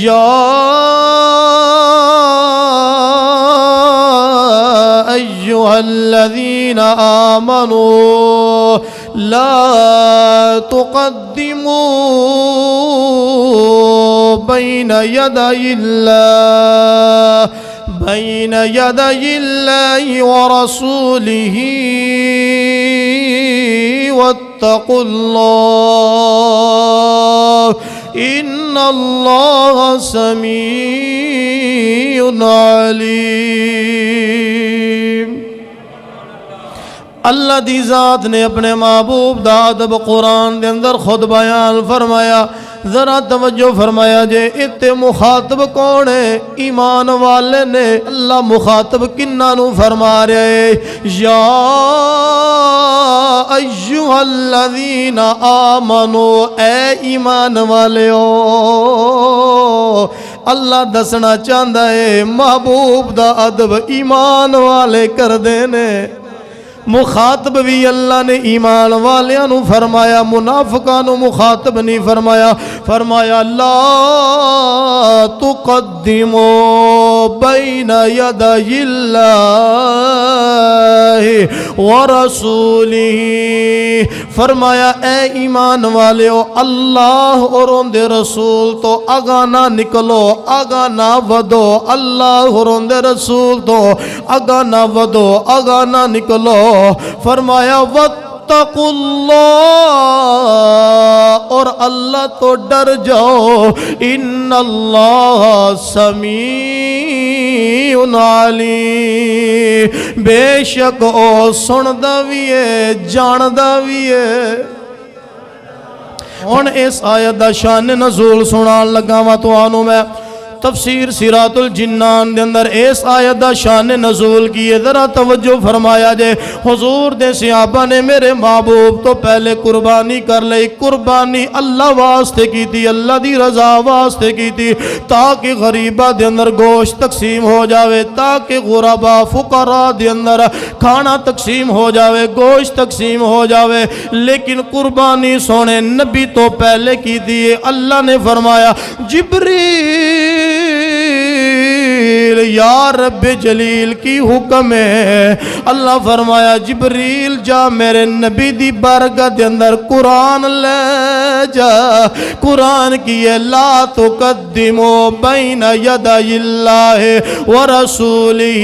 یا ایھا الذین آمنوا لا تقدموا بین یدی اللہ ورسولہ واتقوا اللہ ان اللہ سمیع علیم۔ اللہ دی ذات نے اپنے محبوب دا ادب قرآن دے اندر خود بیان فرمایا۔ ذرا توجہ فرمایا جے، اتنے مخاطب کون ہے؟ ایمان والے نے۔ اللہ مخاطب کنہاں نو فرما رہے ہیں؟ یا ایھا الذین آمنوا، اے ایمان والے ہو۔ اللہ دسنا چاہتا ہے محبوب دا ادب ایمان والے کر دینے۔ مخاطب بھی اللہ نے ایمان والیاں نو فرمایا، منافقاں نو مخاطب نہیں فرمایا۔ فرمایا لا تقدموا بین یدی اللہ ورسولہ۔ فرمایا اے ایمان والےو، اللہ اور ان دے رسول تو آگاہ نہ نکلو، آگاہ نہ ودو۔ اللہ اور ان دے رسول تو آگاہ نہ ودو، آگاہ نہ نکلو۔ فرمایا واتقوا اللہ، اور اللہ تو ڈر جاؤ۔ ان اللہ سمیع علیم، بے شک او سندا وی ہے، جاندا وی ہے۔ ہن اس آیت دا شان نزول سنان لگا وا تانوں میں۔ تفسیر سیرات الجنان دے اندر اس آیت دا شان نزول کیے، ذرا توجہ فرمایا جے۔ حضور دے صحابہ نے میرے محبوب تو پہلے قربانی کر لئی۔ قربانی اللہ واسطے کی تھی، اللہ دی رضا واسطے کی تھی، تاکہ غریبہ دے اندر گوشت تقسیم ہو جاوے، تاکہ غربا فقراء دے اندر کھانا تقسیم ہو جاوے، گوشت تقسیم ہو جاوے۔ لیکن قربانی سونے نبی تو پہلے کی تھی۔ اللہ نے فرمایا جبریل یا رب جلیل کی حکم ہے۔ اللہ فرمایا جبریل جا میرے نبی دی برکت دے اندر قرآن لے جا۔ قرآن کی ہے لا تقدموا بین یدی اللہ ورسولہ۔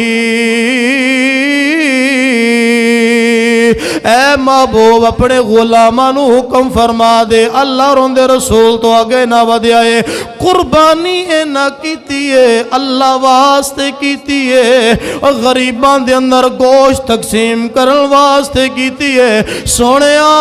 اے محبوب اپنے غلاماں نو حکم فرما دے، اللہ اور ان دے رسول تو آگے نہ ودیائے۔ قربانی اے نہ کیتی ہے، اللہ واسطے کیتی ہے، اور غریباں دے اندر گوشت تقسیم کرن واسطے کیتی ہے۔ سونیا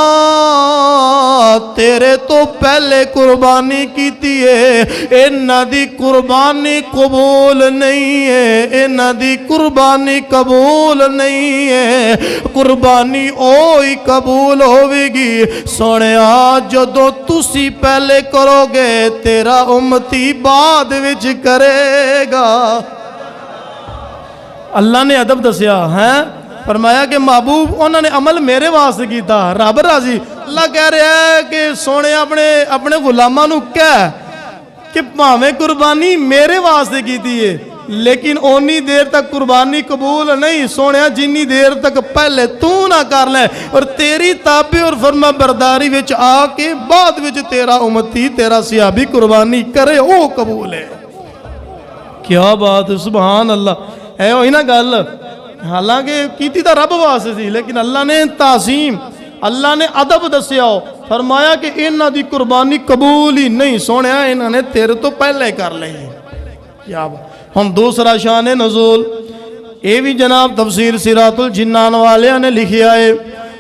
تیرے تو پہلے قربانی کیتی ہے، انہاں دی قربانی قبول نہیں ہے، انہاں دی قربانی قبول نہیں ہے۔ قربانی اوہی قبول ہوئے گی سونیا جدو تسی پہلے کرو گے، تیرا امتی بعد وچ کرے گا۔ اللہ نے ادب دسیا ہے، فرمایا کہ محبوب انہوں نے عمل میرے واسطے کیتا، رب راضی۔ اللہ کہہ رہا ہے کہ سونے اپنے غلاماں نو کہہ کہ پاویں قربانی میرے واسطے کیتی ہے، لیکن اونی دیر تک قربانی قبول نہیں سونیا جنی دیر تک پہلے تو نہ کر لے، اور تیری تابع اور فرما برداری وچ آ کے بعد وچ تیرا امتی تیرا صحابی قربانی کرے، او قبول ہے۔ کیا بات ہے، سبحان اللہ۔ ہے وہی نا گل، حالانکہ کیتی تا رب واسطے سی، لیکن اللہ نے تعظیم، اللہ نے ادب دسیا ہو، فرمایا کہ انہاں دی قربانی قبول ہی نہیں سونیا، انہاں نے تیرے تو پہلے کر لئی۔ کیا بات۔ ہم دوسرا شان نزول اے بھی جناب تفسیر سیرات الجنان والیاں نے لکھیا ہے۔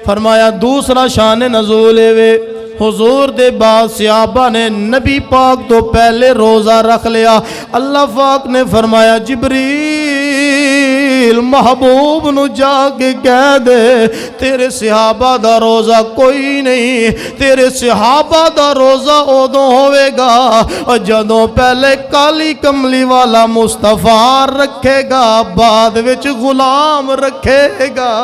فرمایا دوسرا شان نزول ہے، حضور دے بعد صحابہ نے نبی پاک تو پہلے روزہ رکھ لیا۔ اللہ پاک نے فرمایا جبریل محبوب نو جا کے کہہ دے تیرے صحابہ دا روزہ کوئی نہیں، تیرے صحابہ دا روزہ ادوں ہوئے گا اور جدوں پہلے کالی کملی والا مصطفیٰ رکھے گا، بعد وچ غلام رکھے گا۔